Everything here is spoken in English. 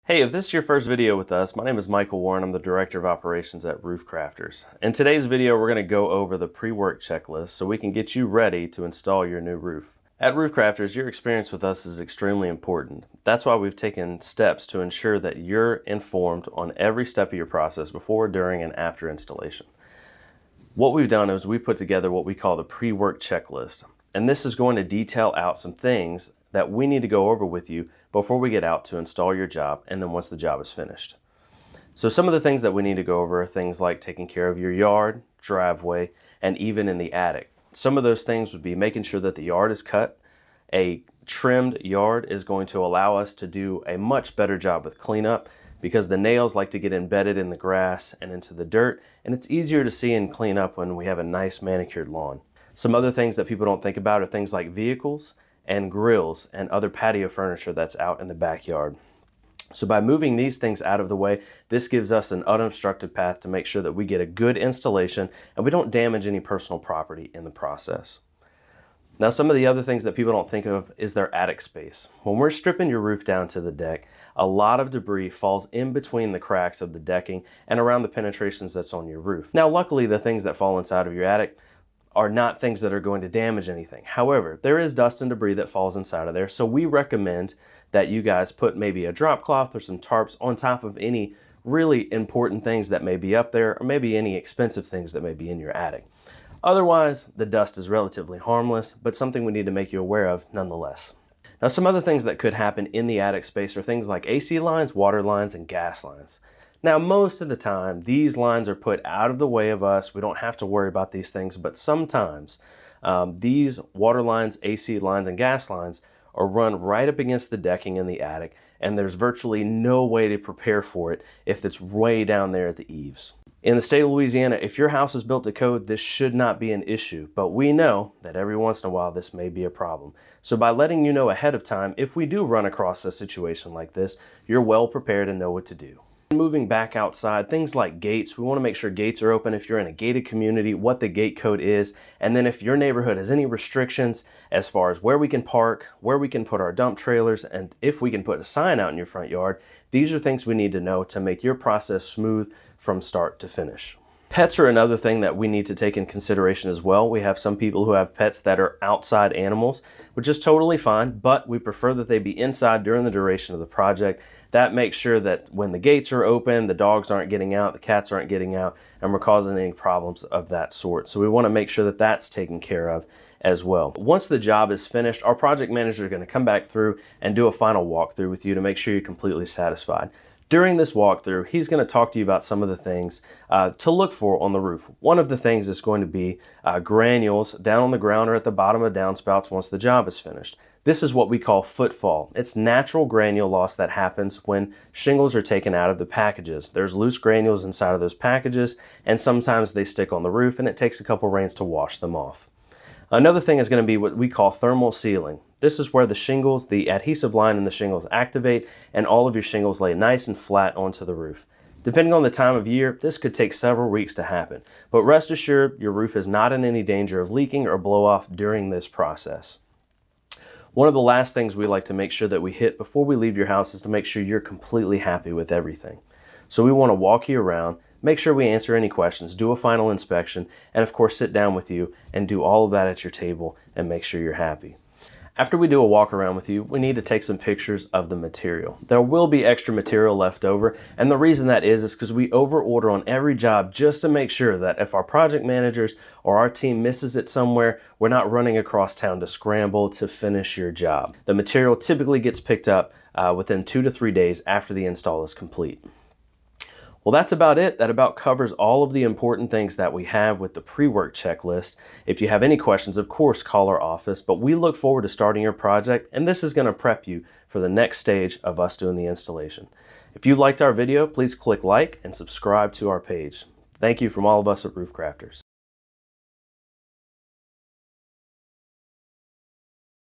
Hey, if this is your first video with us, my name is Michael Warren. I'm the Director of Operations at Roof Crafters. In today's video, we're going to go over the pre-work checklist so we can get you ready to install your new roof. At Roof Crafters, your experience with us is extremely important. That's why we've taken steps to ensure that you're informed on every step of your process before, during, and after installation. What we've done is we put together what we call the pre-work checklist, and this is going to detail out some things that we need to go over with you before we get out to install your job and then once the job is finished. So some of the things that we need to go over are things like taking care of your yard, driveway, and even in the attic. Some of those things would be making sure that the yard is cut. A trimmed yard is going to allow us to do a much better job with cleanup because the nails like to get embedded in the grass and into the dirt, and it's easier to see and clean up when we have a nice manicured lawn. Some other things that people don't think about are things like vehicles and grills and other patio furniture that's out in the backyard. So by moving these things out of the way, this gives us an unobstructed path to make sure that we get a good installation and we don't damage any personal property in the process. Now, some of the other things that people don't think of is their attic space. When we're stripping your roof down to the deck, a lot of debris falls in between the cracks of the decking and around the penetrations that's on your roof. Now, luckily, the things that fall inside of your attic are not things that are going to damage anything. However, there is dust and debris that falls inside of there, so we recommend that you guys put maybe a drop cloth or some tarps on top of any really important things that may be up there, or maybe any expensive things that may be in your attic. Otherwise, the dust is relatively harmless, but something we need to make you aware of nonetheless. Now, some other things that could happen in the attic space are things like AC lines, water lines, and gas lines. Now, most of the time, these lines are put out of the way of us. We don't have to worry about these things, but sometimes these water lines, AC lines, and gas lines are run right up against the decking in the attic, and there's virtually no way to prepare for it if it's way down there at the eaves. In the state of Louisiana, if your house is built to code, this should not be an issue, but we know that every once in a while this may be a problem. So by letting you know ahead of time, if we do run across a situation like this, you're well prepared and know what to do. Moving back outside, things like gates, we want to make sure gates are open if you're in a gated community, what the gate code is, and then if your neighborhood has any restrictions as far as where we can park, where we can put our dump trailers, and if we can put a sign out in your front yard. These are things we need to know to make your process smooth from start to finish. Pets are another thing that we need to take in consideration as well. We have some people who have pets that are outside animals, which is totally fine, but we prefer that they be inside during the duration of the project. That makes sure that when the gates are open, the dogs aren't getting out, the cats aren't getting out, and we're causing any problems of that sort. So we want to make sure that that's taken care of as well. Once the job is finished, our project manager is going to come back through and do a final walkthrough with you to make sure you're completely satisfied. During this walkthrough, he's going to talk to you about some of the things to look for on the roof. One of the things is going to be granules down on the ground or at the bottom of downspouts once the job is finished. This is what we call footfall. It's natural granule loss that happens when shingles are taken out of the packages. There's loose granules inside of those packages, and sometimes they stick on the roof, and it takes a couple rains to wash them off. Another thing is going to be what we call thermal sealing. This is where the shingles, the adhesive line in the shingles activate, and all of your shingles lay nice and flat onto the roof. Depending on the time of year, this could take several weeks to happen, but rest assured your roof is not in any danger of leaking or blow off during this process. One of the last things we like to make sure that we hit before we leave your house is to make sure you're completely happy with everything. So we want to walk you around, make sure we answer any questions, do a final inspection, and of course sit down with you and do all of that at your table and make sure you're happy. After we do a walk around with you, we need to take some pictures of the material. There will be extra material left over, and the reason that is because we over-order on every job just to make sure that if our project managers or our team misses it somewhere, we're not running across town to scramble to finish your job. The material typically gets picked up within 2 to 3 days after the install is complete. Well, that's about it. That about covers all of the important things that we have with the pre-work checklist. If you have any questions, of course, call our office, but we look forward to starting your project, and this is going to prep you for the next stage of us doing the installation. If you liked our video, please click like and subscribe to our page. Thank you from all of us at Roof Crafters.